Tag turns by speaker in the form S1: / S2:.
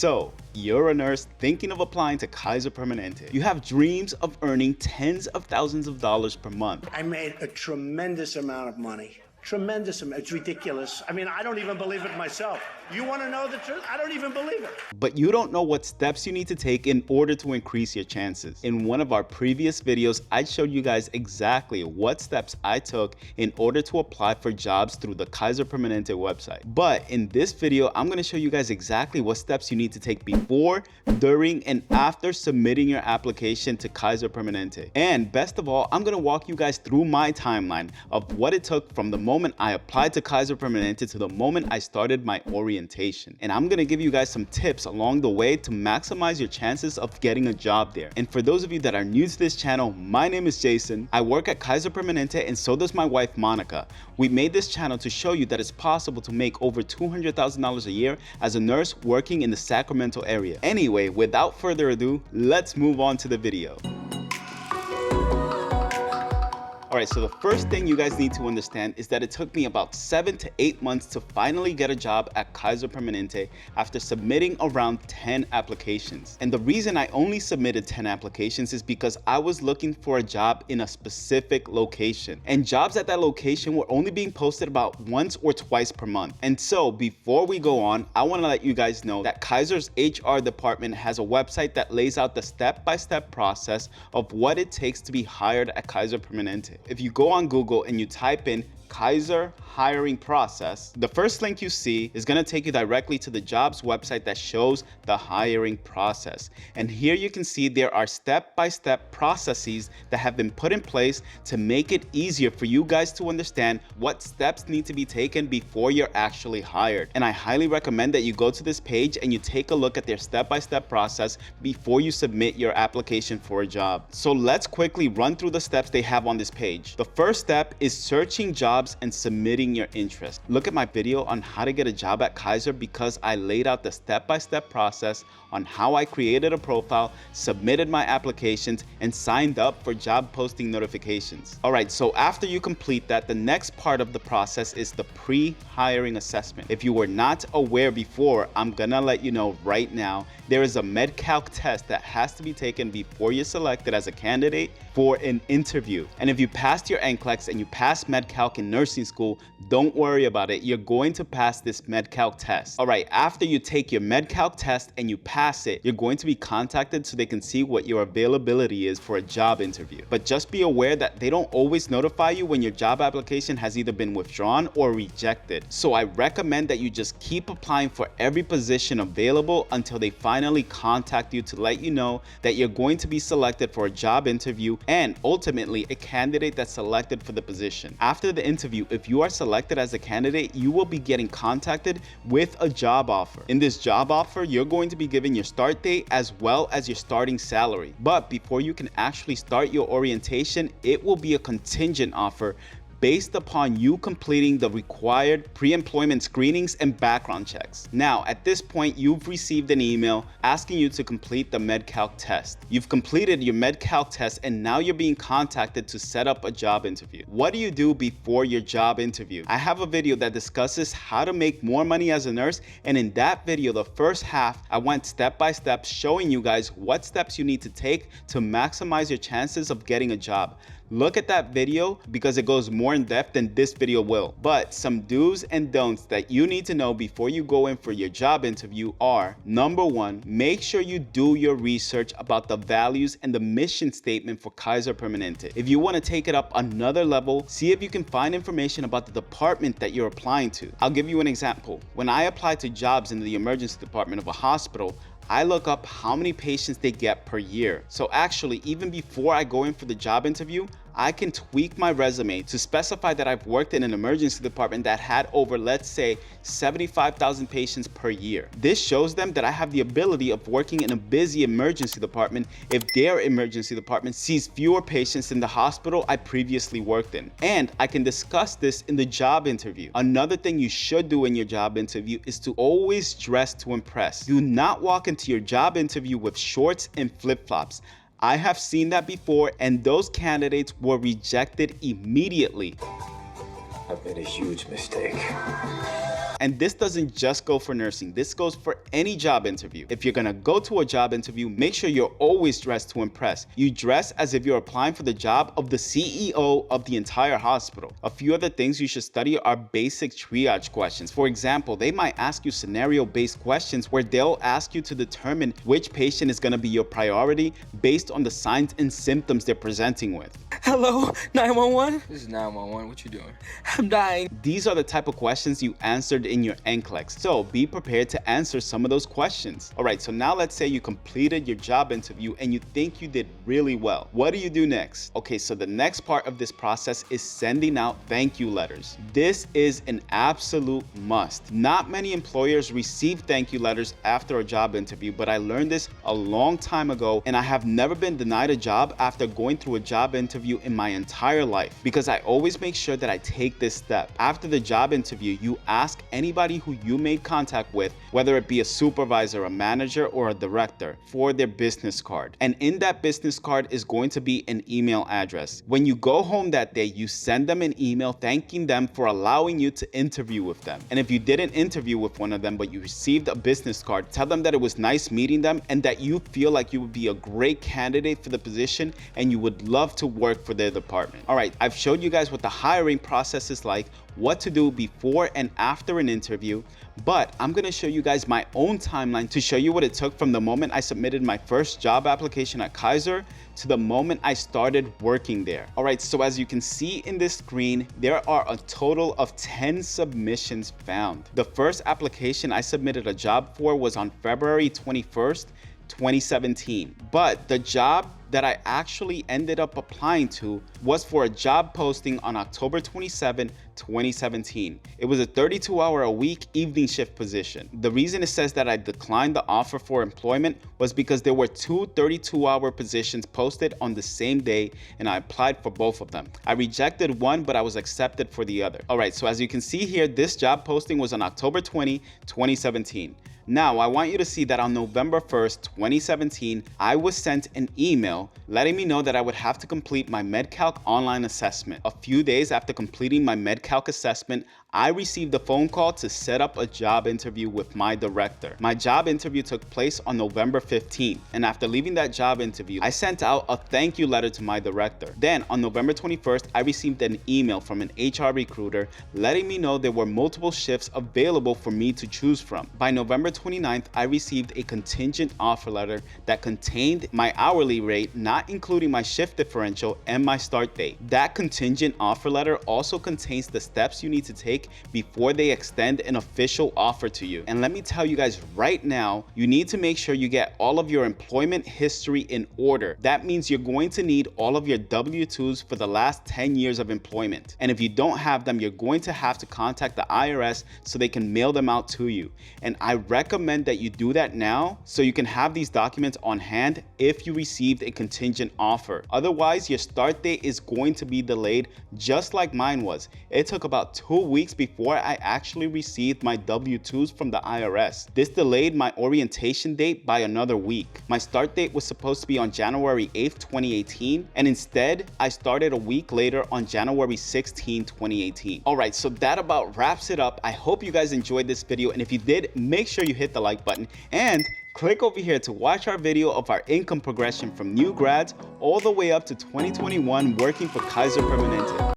S1: So, you're a nurse thinking of applying to Kaiser Permanente. You have dreams of earning tens of thousands of dollars per month.
S2: I made a tremendous amount of money. Tremendous amount. It's ridiculous. I mean, I don't even believe it myself. You want to know the truth? I don't even believe it.
S1: But you don't know what steps you need to take in order to increase your chances. In one of our previous videos, I showed you guys exactly what steps I took in order to apply for jobs through the Kaiser Permanente website. But in this video, I'm going to show you guys exactly what steps you need to take before, during, and after submitting your application to Kaiser Permanente. And best of all, I'm going to walk you guys through my timeline of what it took from the moment I applied to Kaiser Permanente to the moment I started my orientation. And I'm going to give you guys some tips along the way to maximize your chances of getting a job there. And for those of you that are new to this channel, my name is Jason. I work at Kaiser Permanente and so does my wife Monica. We made this channel to show you that it's possible to make over $200,000 a year as a nurse working in the Sacramento area. Anyway, without further ado, let's move on to the video. Alright, so the first thing you guys need to understand is that it took me about 7 to 8 months to finally get a job at Kaiser Permanente after submitting around 10 applications. And the reason I only submitted 10 applications is because I was looking for a job in a specific location. And jobs at that location were only being posted about once or twice per month. And so before we go on, I want to let you guys know that Kaiser's HR department has a website that lays out the step-by-step process of what it takes to be hired at Kaiser Permanente. If you go on Google and you type in Kaiser hiring process, the first link you see is going to take you directly to the jobs website that shows the hiring process. And here you can see there are step-by-step processes that have been put in place to make it easier for you guys to understand what steps need to be taken before you're actually hired. And I highly recommend that you go to this page and you take a look at their step-by-step process before you submit your application for a job. So let's quickly run through the steps they have on this page. The first step is searching jobs and submitting your interest. Look at my video on how to get a job at Kaiser because I laid out the step-by-step process on how I created a profile, submitted my applications, and signed up for job posting notifications. Alright, so after you complete that, the next part of the process is the pre-hiring assessment. If you were not aware before, I'm gonna let you know right now, there is a MedCalc test that has to be taken before you're selected as a candidate for an interview. And if you passed your NCLEX and you passed MedCalc in nursing school, don't worry about it. You're going to pass this MedCalc test. All right, after you take your MedCalc test and you pass it, you're going to be contacted so they can see what your availability is for a job interview. But just be aware that they don't always notify you when your job application has either been withdrawn or rejected. So I recommend that you just keep applying for every position available until they finally contact you to let you know that you're going to be selected for a job interview and ultimately a candidate that's selected for the position. After the interview, if you are selected as a candidate, you will be getting contacted with a job offer. In this job offer, you're going to be given your start date as well as your starting salary. But before you can actually start your orientation, it will be a contingent offer based upon you completing the required pre-employment screenings and background checks. Now, at this point, you've received an email asking you to complete the MedCalc test. You've completed your MedCalc test and now you're being contacted to set up a job interview. What do you do before your job interview? I have a video that discusses how to make more money as a nurse, and in that video, the first half, I went step by step showing you guys what steps you need to take to maximize your chances of getting a job. Look at that video because it goes more in depth than this video will. But some do's and don'ts that you need to know before you go in for your job interview are: number one, make sure you do your research about the values and the mission statement for Kaiser Permanente. If you want to take it up another level, see if you can find information about the department that you're applying to. I'll give you an example. When I apply to jobs in the emergency department of a hospital, I look up how many patients they get per year. So actually, even before I go in for the job interview, I can tweak my resume to specify that I've worked in an emergency department that had over, let's say, 75,000 patients per year. This shows them that I have the ability of working in a busy emergency department if their emergency department sees fewer patients than the hospital I previously worked in. And I can discuss this in the job interview. Another thing you should do in your job interview is to always dress to impress. Do not walk into your job interview with shorts and flip-flops. I have seen that before, and those candidates were rejected immediately.
S3: I've made a huge mistake.
S1: And this doesn't just go for nursing, this goes for any job interview. If you're gonna go to a job interview, make sure you're always dressed to impress. You dress as if you're applying for the job of the CEO of the entire hospital. A few other things you should study are basic triage questions. For example, they might ask you scenario-based questions where they'll ask you to determine which patient is gonna be your priority based on the signs and symptoms they're presenting with.
S3: Hello, 911? This is 911, what you doing? I'm dying.
S1: These are the type of questions you answered in your NCLEX, so be prepared to answer some of those questions. All right, so now let's say you completed your job interview and you think you did really well. What do you do next? Okay, so the next part of this process is sending out thank you letters. This is an absolute must. Not many employers receive thank you letters after a job interview, but I learned this a long time ago, and I have never been denied a job after going through a job interview in my entire life, because I always make sure that I take this step. After the job interview, you ask anybody who you made contact with, whether it be a supervisor, a manager, or a director, for their business card. And in that business card is going to be an email address. When you go home that day, you send them an email thanking them for allowing you to interview with them. And if you didn't interview with one of them, but you received a business card, tell them that it was nice meeting them and that you feel like you would be a great candidate for the position and you would love to work for their department. All right, I've showed you guys what the hiring process is like, what to do before and after an interview, but I'm gonna show you guys my own timeline to show you what it took from the moment I submitted my first job application at Kaiser to the moment I started working there. All right, so as you can see in this screen, there are a total of 10 submissions found. The first application I submitted a job for was on February 21st, 2017, but the job that I actually ended up applying to was for a job posting on October 27, 2017. It was a 32-hour-a-week evening shift position. The reason it says that I declined the offer for employment was because there were two 32-hour positions posted on the same day, and I applied for both of them. I rejected one, but I was accepted for the other. All right, so as you can see here, this job posting was on October 20, 2017. Now, I want you to see that on November 1st, 2017, I was sent an email letting me know that I would have to complete my MedCalc online assessment. A few days after completing my MedCalc assessment, I received a phone call to set up a job interview with my director. My job interview took place on November 15th, and after leaving that job interview, I sent out a thank you letter to my director. Then, on November 21st, I received an email from an HR recruiter letting me know there were multiple shifts available for me to choose from. By November 29th, I received a contingent offer letter that contained my hourly rate, not including my shift differential, and my start date. That contingent offer letter also contains the steps you need to take before they extend an official offer to you. And let me tell you guys right now, you need to make sure you get all of your employment history in order. That means you're going to need all of your W-2s for the last 10 years of employment. And if you don't have them, you're going to have to contact the IRS so they can mail them out to you. And I recommend that you do that now so you can have these documents on hand if you received a contingent offer. Otherwise, your start date is going to be delayed just like mine was. It took about 2 weeks before I actually received my W-2s from the IRS. This delayed my orientation date by another week. My start date was supposed to be on January 8th, 2018, and instead, I started a week later on January 16, 2018. All right, so that about wraps it up. I hope you guys enjoyed this video, and if you did, make sure you hit the like button and click over here to watch our video of our income progression from new grads all the way up to 2021 working for Kaiser Permanente.